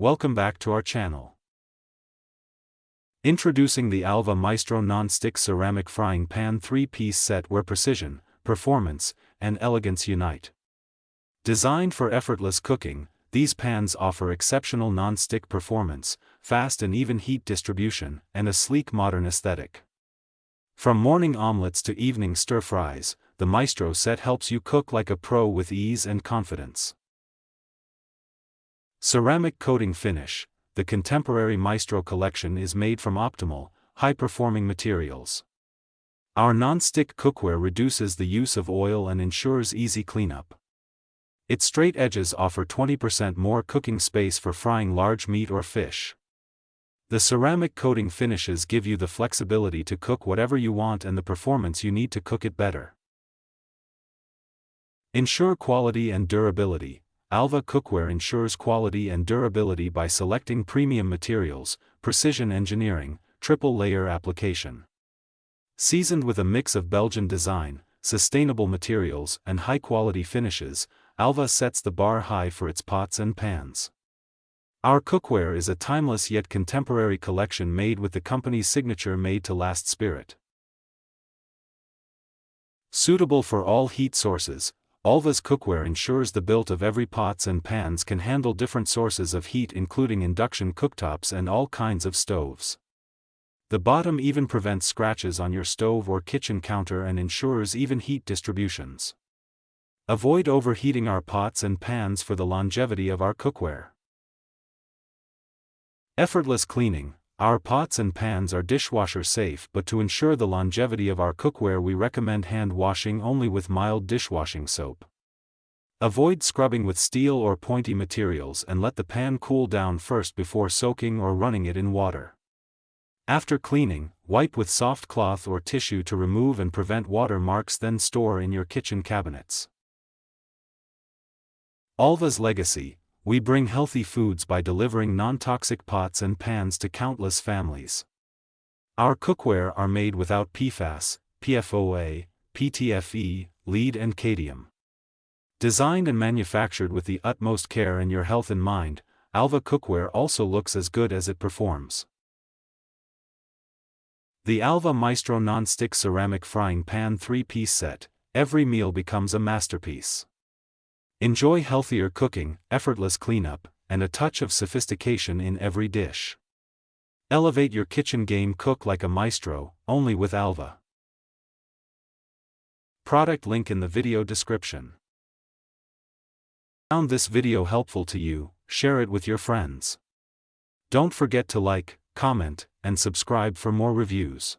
welcome back to our channel. Introducing the Alva Maestro non-stick ceramic frying pan 3-piece set where precision, performance, and elegance unite. Designed for effortless cooking, these pans offer exceptional non-stick performance, fast and even heat distribution, and a sleek modern aesthetic. From morning omelets to evening stir-fries, the Maestro set helps you cook like a pro with ease and confidence. Ceramic coating finish. The contemporary Maestro collection is made from optimal, high-performing materials. Our non-stick cookware reduces the use of oil and ensures easy cleanup. Its straight edges offer 20% more cooking space for frying large meat or fish. The ceramic coating finishes give you the flexibility to cook whatever you want and the performance you need to cook it better. Ensure quality and durability. Alva Cookware ensures quality and durability by selecting premium materials, precision engineering, triple-layer application. Seasoned with a mix of Belgian design, sustainable materials, and high-quality finishes, Alva sets the bar high for its pots and pans. Our cookware is a timeless yet contemporary collection made with the company's signature made-to-last spirit. Suitable for all heat sources, Alva's cookware ensures the built of every pots and pans can handle different sources of heat including induction cooktops and all kinds of stoves. The bottom even prevents scratches on your stove or kitchen counter and ensures even heat distributions. Avoid overheating our pots and pans for the longevity of our cookware. Effortless cleaning. Our pots and pans are dishwasher safe, but to ensure the longevity of our cookware we recommend hand washing only with mild dishwashing soap. Avoid scrubbing with steel or pointy materials and let the pan cool down first before soaking or running it in water. After cleaning, wipe with soft cloth or tissue to remove and prevent water marks, then store in your kitchen cabinets. Alva's legacy. We bring healthy foods by delivering non-toxic pots and pans to countless families. Our cookware are made without PFAS, PFOA, PTFE, lead and cadmium. Designed and manufactured with the utmost care and your health in mind, Alva Cookware also looks as good as it performs. The Alva Maestro non-stick ceramic frying pan 3-piece set. Every meal becomes a masterpiece. Enjoy healthier cooking, effortless cleanup, and a touch of sophistication in every dish. Elevate your kitchen game, cook like a maestro, only with Alva. Product link in the video description. Found this video helpful to you, share it with your friends. Don't forget to like, comment, and subscribe for more reviews.